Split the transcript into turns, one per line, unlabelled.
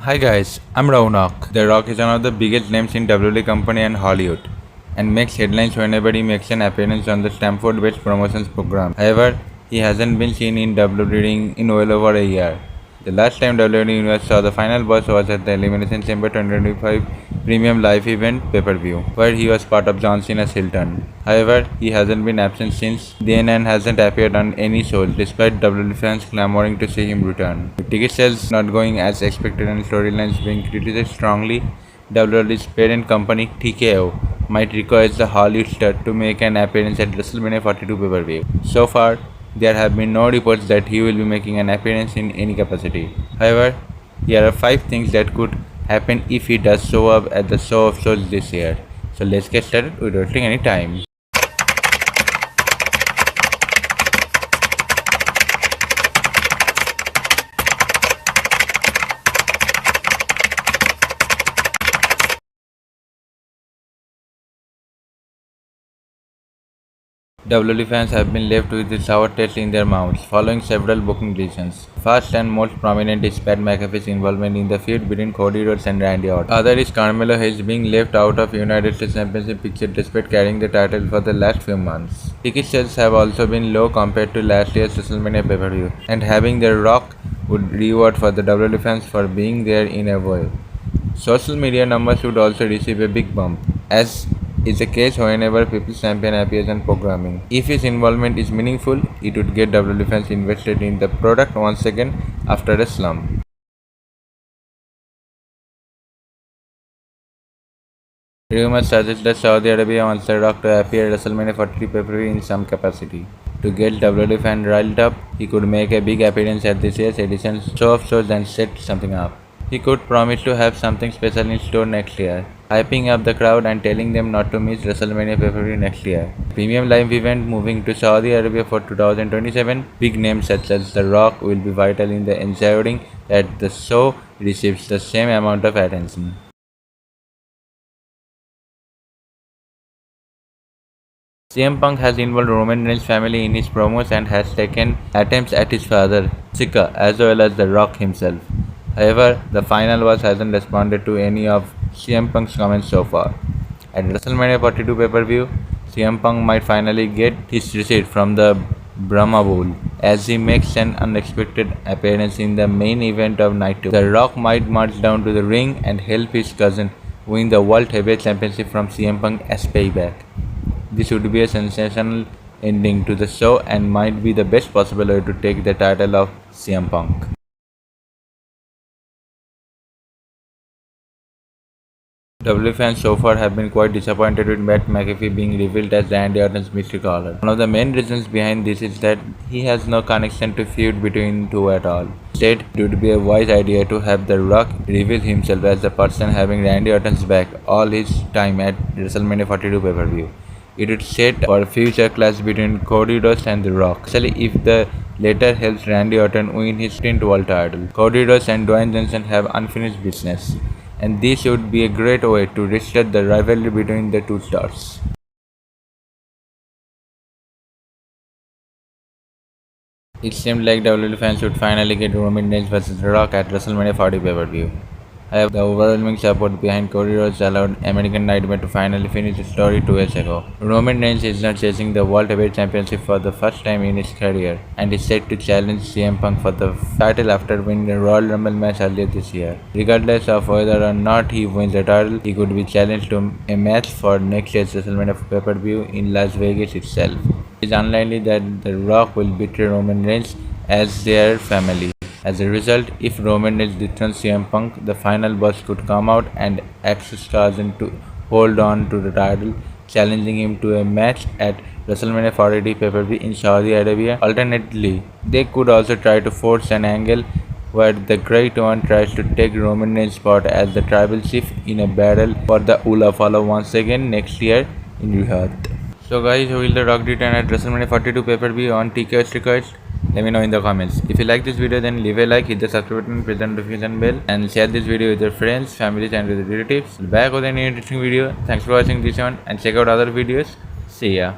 Hi guys, I'm Raunak. The Rock is one of the biggest names in WWE company and Hollywood and makes headlines whenever he makes an appearance on the Stamford-based promotions program. However, he hasn't been seen in WWE ring in well over a year. The last time WWE Universe saw the final boss was at the Elimination Chamber 2025 Premium Live Event pay-per-view, where he was part of John Cena's heel turn. However, he hasn't been absent since then and hasn't appeared on any shows, despite WWE fans clamoring to see him return. With ticket sales not going as expected and storylines being criticized strongly, WWE's parent company TKO might require the Hollywood star to make an appearance at WrestleMania 42 pay-per-view. So far, there have been no reports that he will be making an appearance in any capacity. However, here are 5 things that could happen if he does show up at the show of shows this year. So let's get started without wasting any time. WWE fans have been left with a sour taste in their mouths following several booking decisions. First and most prominent is Pat McAfee's involvement in the feud between Cody Rhodes and Randy Orton. Other is Carmelo Hayes being left out of United States Championship picture despite carrying the title for the last few months. Ticket sales have also been low compared to last year's WrestleMania pay-per-view, and having The Rock would reward for the WWE fans for being there in a way. Social media numbers would also receive a big bump, as is the case whenever People's Champion appears on programming. If his involvement is meaningful, it would get WWE fans invested in the product once again after a slump. Rumors suggest that Saudi Arabia wants The Rock to appear at WrestleMania 43 pay-per-view in some capacity. To get WWE fans riled up, he could make a big appearance at this year's edition's show of shows and set something up. He could promise to have something special in store next year, hyping up the crowd and telling them not to miss WrestleMania pay-per-view next year. Premium live event moving to Saudi Arabia for 2027, big names such as The Rock will be vital in the ensuring that the show receives the same amount of attention. CM Punk has involved Roman Reigns' family in his promos and has taken attempts at his father, Sika, as well as The Rock himself. However, the final boss hasn't responded to any of CM Punk's comments so far. At WrestleMania 42 pay-per-view, CM Punk might finally get his receipt from the Brahma Bowl as he makes an unexpected appearance in the main event of Night 2. The Rock might march down to the ring and help his cousin win the World Heavyweight Championship from CM Punk as payback. This would be a sensational ending to the show and might be the best possible way to take the title of CM Punk. WWE fans so far have been quite disappointed with Pat McAfee being revealed as Randy Orton's mystery caller. One of the main reasons behind this is that he has no connection to feud between two at all. Instead, it would be a wise idea to have The Rock reveal himself as the person having Randy Orton's back all his time at WrestleMania 42 pay-per-view. It would set for a future clash between Cody Rhodes and The Rock, especially if the latter helps Randy Orton win his 10th world title. Cody Rhodes and Dwayne Johnson have unfinished business, and this would be a great way to restart the rivalry between the two stars. It seemed like WWE fans would finally get Roman Reigns vs The Rock at WrestleMania 40 pay-per-view. However, the overwhelming support behind Cody Rhodes allowed American Nightmare to finally finish the story 2 years ago. Roman Reigns is now chasing the World Heavyweight Championship for the first time in his career and is set to challenge CM Punk for the title after winning the Royal Rumble match earlier this year. Regardless of whether or not he wins the title, he could be challenged to a match for next year's WrestleMania pay-per-view in Las Vegas itself. It is unlikely that The Rock will betray Roman Reigns as their family. As a result, if Roman Reigns dethrones CM Punk, the final boss could come out and ask stars to hold on to the title, challenging him to a match at WrestleMania 40 pay-per-view in Saudi Arabia. Alternatively, they could also try to force an angle where the Great One tries to take Roman Reigns' spot as the tribal chief in a battle for the Ula Follow once again next year in Riyadh. So guys, will The Rock return at WrestleMania 42 pay-per-view on TKO's request? Let me know in the comments. If you like this video, then leave a like, hit the subscribe button, press the notification bell, and share this video with your friends, families, and with your relatives. Back with an interesting video. Thanks for watching this one, and check out other videos. See ya.